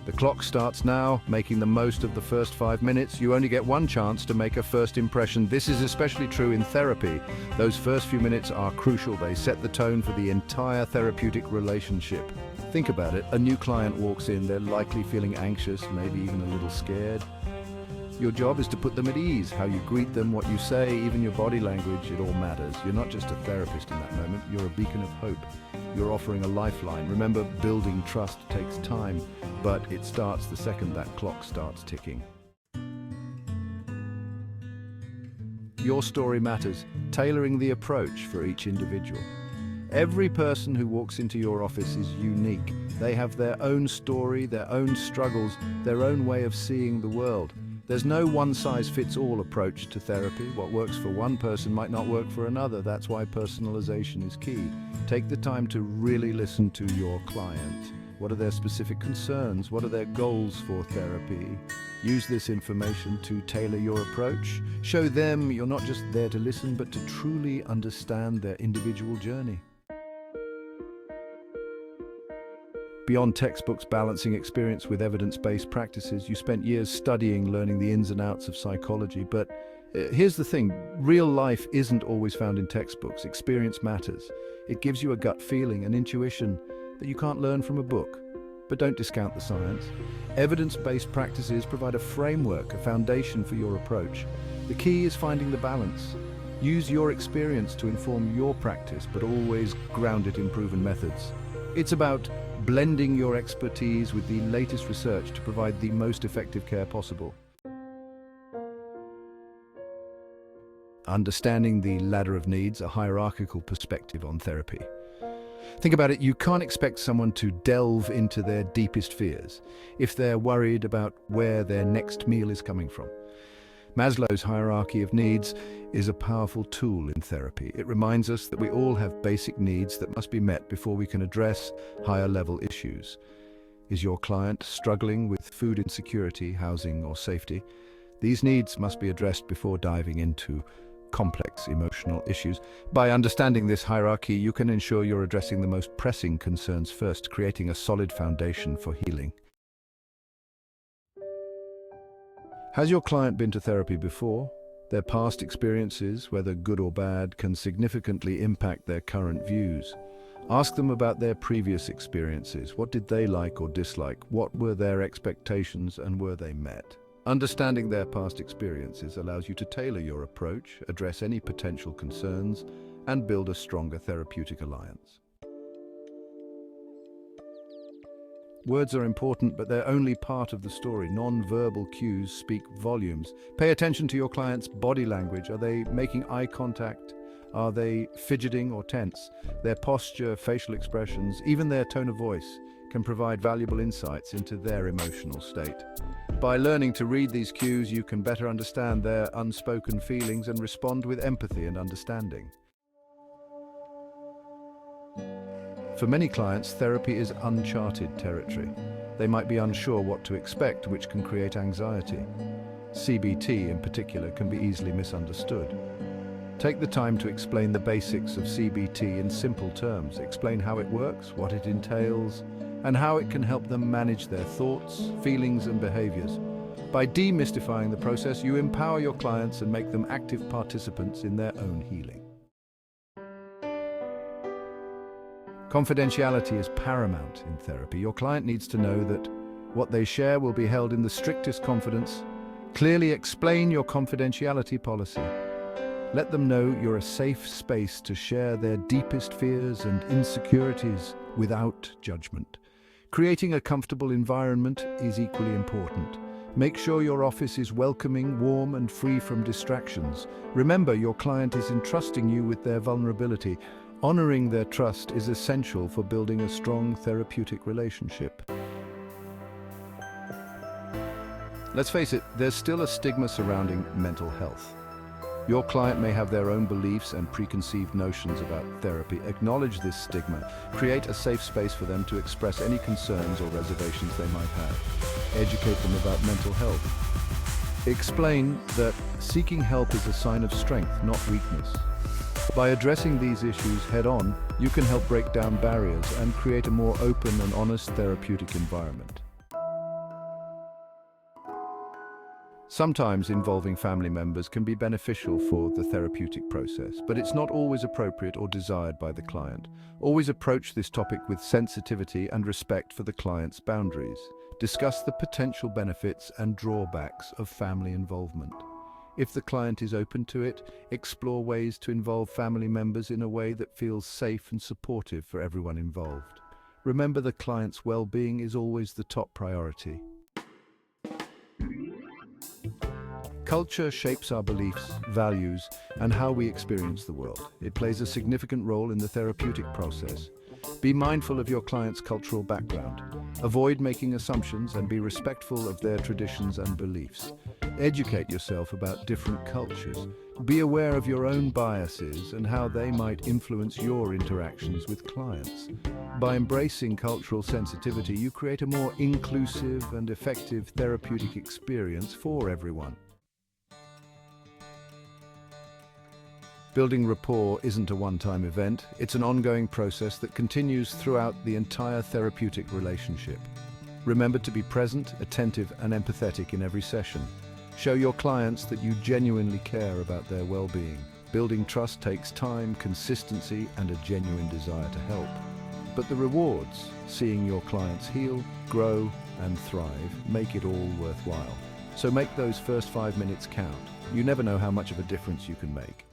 The clock starts now, making the most of the first 5 minutes. You only get one chance to make a first impression. This is especially true in therapy. Those first few minutes are crucial. They set the tone for the entire therapeutic relationship. Think about it. A new client walks in, they're likely feeling anxious, maybe even a little scared. Your job is to put them at ease. How you greet them, what you say, even your body language, it all matters. You're not just a therapist in that moment, you're a beacon of hope. You're offering a lifeline. Remember, building trust takes time, but it starts the second that clock starts ticking. Your story matters, tailoring the approach for each individual. Every person who walks into your office is unique. They have their own story, their own struggles, their own way of seeing the world. There's no one-size-fits-all approach to therapy. What works for one person might not work for another. That's why personalization is key. Take the time to really listen to your client. What are their specific concerns? What are their goals for therapy? Use this information to tailor your approach. Show them you're not just there to listen, but to truly understand their individual journey. Beyond textbooks balancing experience with evidence-based practices, you spent years studying, learning the ins and outs of psychology. But here's the thing, real life isn't always found in textbooks. Experience matters. It gives you a gut feeling, an intuition that you can't learn from a book. But don't discount the science. Evidence-based practices provide a framework, a foundation for your approach. The key is finding the balance. Use your experience to inform your practice, but always ground it in proven methods. It's about blending your expertise with the latest research to provide the most effective care possible. Understanding the ladder of needs, a hierarchical perspective on therapy. Think about it, you can't expect someone to delve into their deepest fears if they're worried about where their next meal is coming from. Maslow's hierarchy of needs is a powerful tool in therapy. It reminds us that we all have basic needs that must be met before we can address higher-level issues. Is your client struggling with food insecurity, housing, or safety? These needs must be addressed before diving into complex emotional issues. By understanding this hierarchy, you can ensure you're addressing the most pressing concerns first, creating a solid foundation for healing. Has your client been to therapy before? Their past experiences, whether good or bad, can significantly impact their current views. Ask them about their previous experiences. What did they like or dislike? What were their expectations and were they met? Understanding their past experiences allows you to tailor your approach, address any potential concerns, and build a stronger therapeutic alliance. Words are important, but they're only part of the story. Non-verbal cues speak volumes. Pay attention to your client's body language. Are they making eye contact? Are they fidgeting or tense? Their posture, facial expressions, even their tone of voice can provide valuable insights into their emotional state. By learning to read these cues, you can better understand their unspoken feelings and respond with empathy and understanding. For many clients, therapy is uncharted territory. They might be unsure what to expect, which can create anxiety. CBT, in particular, can be easily misunderstood. Take the time to explain the basics of CBT in simple terms. Explain how it works, what it entails, and how it can help them manage their thoughts, feelings, and behaviors. By demystifying the process, you empower your clients and make them active participants in their own healing. Confidentiality is paramount in therapy. Your client needs to know that what they share will be held in the strictest confidence. Clearly explain your confidentiality policy. Let them know you're a safe space to share their deepest fears and insecurities without judgment. Creating a comfortable environment is equally important. Make sure your office is welcoming, warm, and free from distractions. Remember, your client is entrusting you with their vulnerability. Honoring their trust is essential for building a strong therapeutic relationship. Let's face it, there's still a stigma surrounding mental health. Your client may have their own beliefs and preconceived notions about therapy. Acknowledge this stigma. Create a safe space for them to express any concerns or reservations they might have. Educate them about mental health. Explain that seeking help is a sign of strength, not weakness. By addressing these issues head-on, you can help break down barriers and create a more open and honest therapeutic environment. Sometimes involving family members can be beneficial for the therapeutic process, but it's not always appropriate or desired by the client. Always approach this topic with sensitivity and respect for the client's boundaries. Discuss the potential benefits and drawbacks of family involvement. If the client is open to it, explore ways to involve family members in a way that feels safe and supportive for everyone involved. Remember, the client's well-being is always the top priority. Culture shapes our beliefs, values, and how we experience the world. It plays a significant role in the therapeutic process. Be mindful of your client's cultural background. Avoid making assumptions and be respectful of their traditions and beliefs. Educate yourself about different cultures. Be aware of your own biases and how they might influence your interactions with clients. By embracing cultural sensitivity, you create a more inclusive and effective therapeutic experience for everyone. Building rapport isn't a one-time event, it's an ongoing process that continues throughout the entire therapeutic relationship. Remember to be present, attentive, and empathetic in every session. Show your clients that you genuinely care about their well-being. Building trust takes time, consistency, and a genuine desire to help. But the rewards, seeing your clients heal, grow, and thrive, make it all worthwhile. So make those first 5 minutes count. You never know how much of a difference you can make.